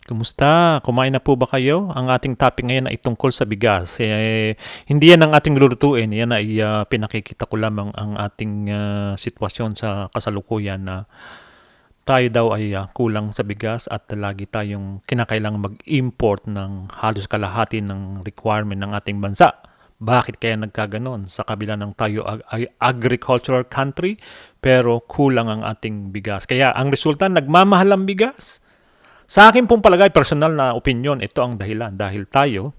Kumusta? Kumain na po ba kayo? Ang ating topic ngayon ay tungkol sa bigas. Hindi yan ang ating lulutuin. Yan ay pinakikita ko lamang ang ating sitwasyon sa kasalukuyan na tayo daw ay kulang sa bigas at lagi tayong kinakailangang mag-import ng halos kalahati ng requirement ng ating bansa. Bakit kaya nagkaganon? Sa kabila ng tayo ay agricultural country pero kulang ang ating bigas. Kaya ang resulta, nagmamahal ang bigas. Sa akin pong palagay, personal na opinion, ito ang dahilan. Dahil tayo,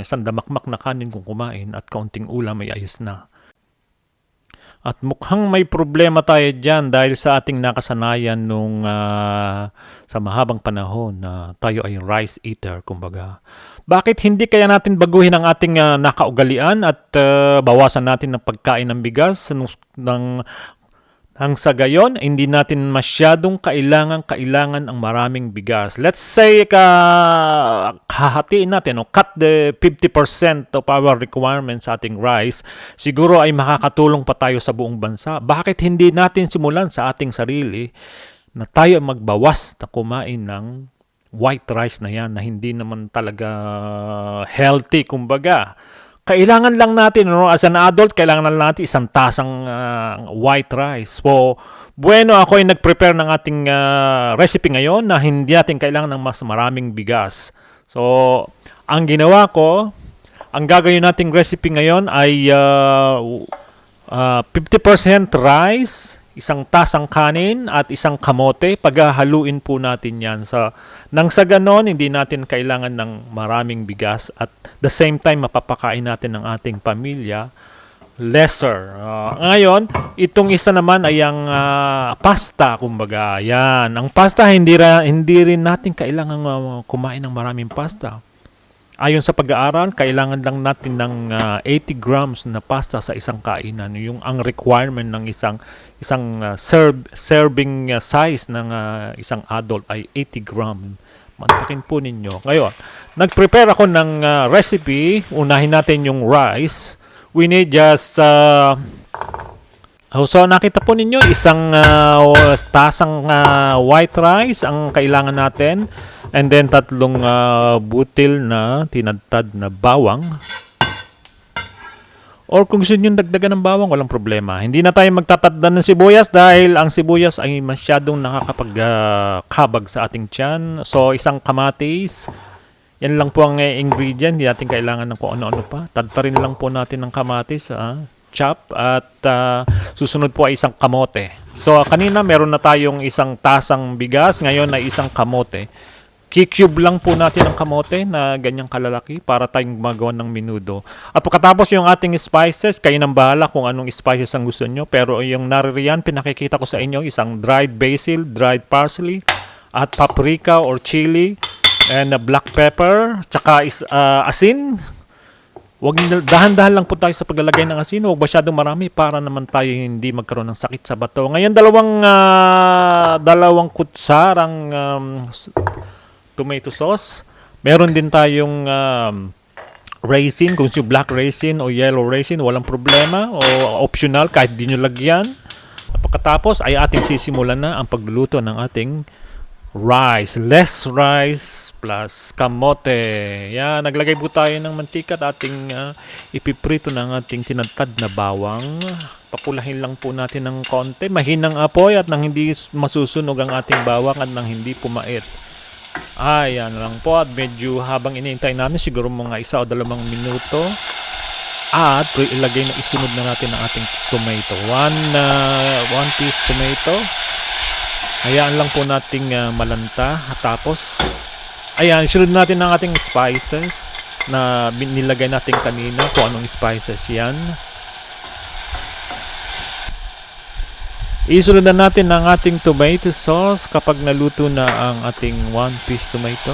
isang damakmak na kanin kung kumain at kaunting ulam ay ayos na. At mukhang may problema tayo dyan dahil sa ating nakasanayan nung sa mahabang panahon na tayo ay rice eater, kumbaga. Bakit hindi kaya natin baguhin ang ating nakaugalian at bawasan natin ng pagkain ng bigas sa gayon, hindi natin masyadong kailangan ang maraming bigas. Let's say, kahatiin natin, cut the 50% of our requirements sa ating rice, siguro ay makakatulong pa tayo sa buong bansa. Bakit hindi natin simulan sa ating sarili na tayo magbawas na kumain ng white rice na yan na hindi naman talaga healthy, kumbaga. Kailangan lang natin, as an adult, kailangan lang natin isang tasang white rice. So, bueno, ako ay nag-prepare ng ating recipe ngayon na hindi natin kailangan ng mas maraming bigas. So, ang ginawa ko, ang gagawin nating recipe ngayon ay 50% rice, isang tasang kanin at isang kamote. Paghahaluin po natin yan. Nang sa ganon, hindi natin kailangan ng maraming bigas at the same time mapapakain natin ng ating pamilya lesser. Ngayon, itong isa naman ay ang pasta, kumbaga. Yan. Ang pasta, hindi rin natin kailangan kumain ng maraming pasta. Ayon sa pag-aaral, kailangan lang natin ng 80 grams na pasta sa isang kainan. Yung ang requirement ng isang serving size ng isang adult ay 80 gram. Mantakin po ninyo. Ngayon, nag-prepare ako ng recipe. Unahin natin yung rice. We need just so nakita po ninyo, isang tasang white rice ang kailangan natin. And then tatlong butil na tinadtad na bawang. Or kung gusto nyo dagdagan ng bawang, walang problema. Hindi na tayo magtataddan ng sibuyas dahil ang sibuyas ay masyadong nakakapagkabag sa ating tiyan. So isang kamatis. Yan lang po ang ingredient. Hindi natin kailangan ng kung ano-ano pa. Tadtarin lang po natin ng kamatis. Chop. At susunod po ay isang kamote. So kanina meron na tayong isang tasang bigas. Ngayon ay isang kamote. Kikube lang po natin ang kamote na ganyang kalalaki para tayong magawa ng menudo. At pagkatapos yung ating spices, kayo nang bahala kung anong spices ang gusto nyo. Pero yung naririyan, pinakikita ko sa inyo, isang dried basil, dried parsley, at paprika or chili, and black pepper, tsaka asin. Dahan-dahan lang po tayo sa paglalagay ng asin. Huwag masyadong marami para naman tayo hindi magkaroon ng sakit sa bato. Ngayon, dalawang kutsarang tomato sauce. Meron din tayong raisin, kung yung black raisin o yellow raisin, walang problema o optional kahit di nyo lagyan. At pagkatapos ay ating sisimulan na ang pagluluto ng ating rice. Less rice plus kamote. Yan, naglagay po tayo ng mantika at ating ipiprito ng ating tinadtad na bawang. Papulahin lang po natin ng konti. Mahinang apoy at nang hindi masusunog ang ating bawang at nang hindi pumait. Ayan lang po at medyo habang iniintay namin siguro mga 1 o 2 minuto at ilagay na isunod na natin ang ating tomato. One piece tomato. Hayaan lang po nating malanta. Tapos ayan, isunod natin ang ating spices na nilagay natin kanina, kung anong spices yan. Isunod na natin ang ating tomato sauce kapag naluto na ang ating 1 piece tomato.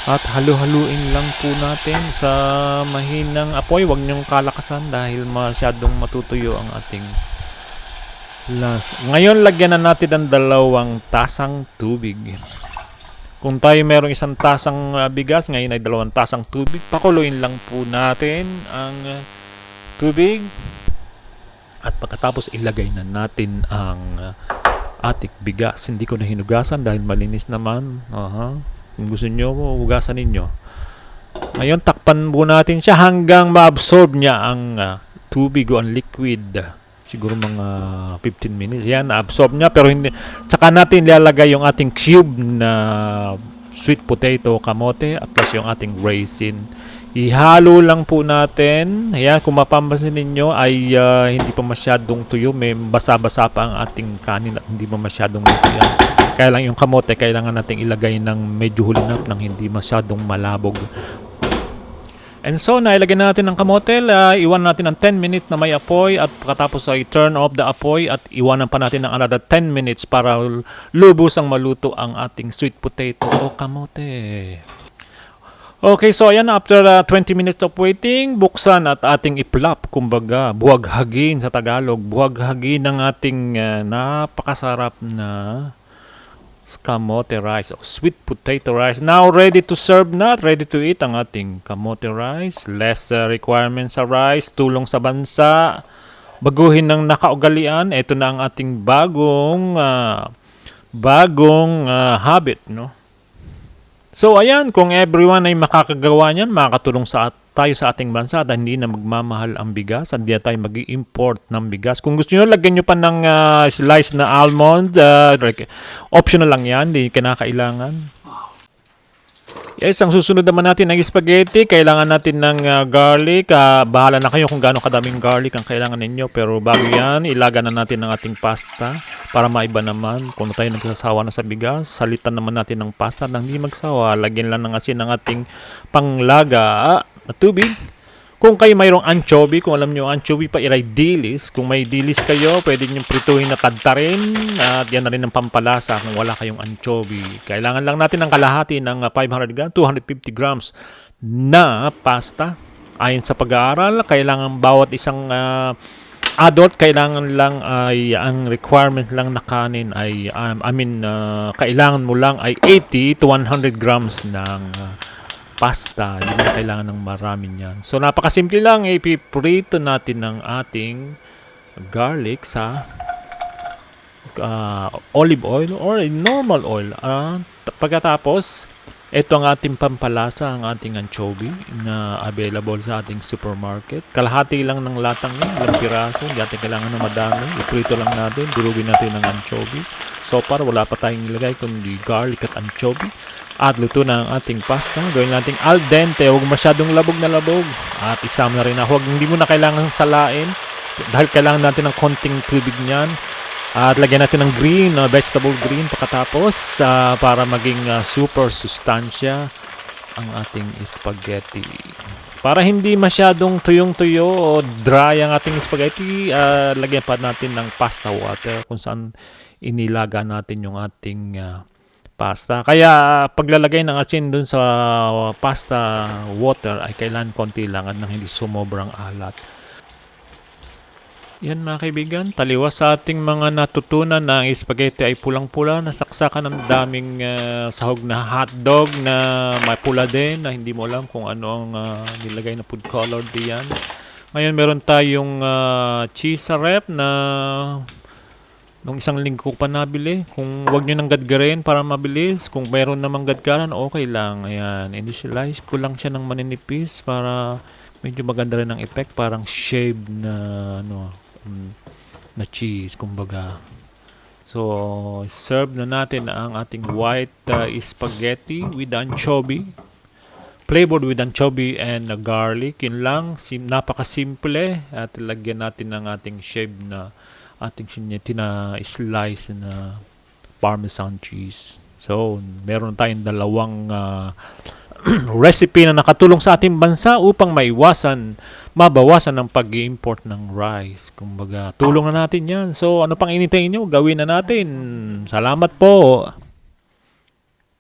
At halu-haluin lang po natin sa mahinang apoy. Huwag niyong kalakasan dahil masyadong matutuyo ang ating Ngayon, lagyan na natin ang 2 tasang tubig. Kung tayo merong 1 tasang bigas, ngayon ay 2 tasang tubig. Pakuluin lang po natin ang tubig. At pagkatapos ilagay na natin ang ating bigas. Hindi ko na hinugasan dahil malinis naman. Kung gusto nyo, hugasan ninyo. Ngayon, takpan po natin siya hanggang ma-absorb niya ang tubig o ang liquid. Siguro mga 15 minutes. Yan, na-absorb niya. Pero hindi, tsaka natin ilalagay yung ating cube na sweet potato, kamote, at plus yung ating raisin. Ihalo lang po natin. Ayan, kung mapapansin ninyo ay hindi pa masyadong tuyo. May basa-basa pa ang ating kanin at hindi pa masyadong tuyo. Kaya lang yung kamote, kailangan nating ilagay ng medyo hulinap nang hindi masyadong malabog. And so, nailagay na natin ng kamote. Iwan natin ng 10 minutes na may apoy at pagkatapos ay turn off the apoy at iwanan pa natin ng another 10 minutes para lubusang maluto ang ating sweet potato o kamote. Okay, so ayan, after 20 minutes of waiting, buksan at ating iplap, kumbaga, buwaghagin sa Tagalog, buwaghagin ng ating napakasarap na kamote rice o sweet potato rice. Now, ready to serve na, ready to eat ang ating kamote rice. Less requirements sa rice, tulong sa bansa, baguhin ng nakaugalian. Ito na ang ating bagong habit, no? So, ayan, kung everyone ay makakagawa niyan, makakatulong tayo sa ating bansa at hindi na magmamahal ang bigas at hindi na tayo mag-i-import ng bigas. Kung gusto nyo, lagyan nyo pa ng slice na almond. Optional lang yan, hindi kinakailangan. Yes, ang susunod naman natin ng spaghetti, kailangan natin ng garlic. Bahala na kayo kung gaano kadaming garlic ang kailangan ninyo. Pero bago yan, ilaga na natin ang ating pasta para maiba naman. Kung tayo nagsasawa na sa bigas, salitan naman natin ng pasta nang hindi magsawa. Lagyan lang ng asin ng ating panglaga na tubig. Kung kayo mayroong anchovy, kung alam nyo anchovy pa iray dilis, kung may dilis kayo, pwede nyo prituhin na tadtarin at yan na rin ang pampalasa kung wala kayong anchovy. Kailangan lang natin ng kalahati ng 500 grams, 250 grams na pasta. Ayon sa pag-aaral, kailangan bawat isang adult, kailangan lang ay ang requirement lang na kanin ay kailangan mo lang ay 80 to 100 grams ng pasta. Hindi na kailangan ng marami niyan. So, napakasimple lang. Ipiprito natin ng ating garlic sa olive oil or normal oil. Pagkatapos, ito ang ating pampalasa, ang ating anchovy na available sa ating supermarket. Kalahati lang ng latang yun, ilang piraso. Hindi natin kailangan ng madami. Iprito lang natin. Durugin natin ng anchovy. So, para wala pa tayong nilagay kundi garlic at anchovy. At luto na ang ating pasta. Gawin natin al dente. Huwag masyadong labog na labog. At isama na rin na. Hindi mo na kailangan salain. Dahil kailangan natin ng konting tubig niyan. At lagyan natin ng green, vegetable green pagkatapos para maging super sustansya ang ating spaghetti. Para hindi masyadong tuyong-tuyo o dry ang ating spaghetti, lagyan pa natin ng pasta water kung saan inilaga natin yung ating pasta. Kaya paglalagay ng asin dun sa pasta water ay kailangan konti lang at nang hindi sumobrang alat. Yan mga kaibigan, taliwas sa ating mga natutunan na ang spaghetti ay pulang-pula, nasaksakan ng daming sahog na hotdog na may pula din na hindi mo alam kung ano ang nilagay na food color diyan. Ngayon meron tayong cheese rep na nung isang linggo ko pa nabili. Kung wag nyo nang gadgarin para mabilis. Kung meron namang gadgaran, okay lang. Ayan, initialize ko lang siya ng maninipis para medyo maganda rin ang effect. Parang shaved na na cheese, kumbaga. So, serve na natin ang ating white spaghetti with anchovy. Flavored with anchovy and garlic. Yun lang, napaka-simple. At lagyan natin ng ating shaved na ating tina-slice na parmesan cheese. So, meron tayong dalawang recipe na nakatulong sa ating bansa upang mabawasan ang pag-import ng rice. Kumbaga, tulong na natin yan. So, ano pang inintay nyo? Gawin na natin. Salamat po.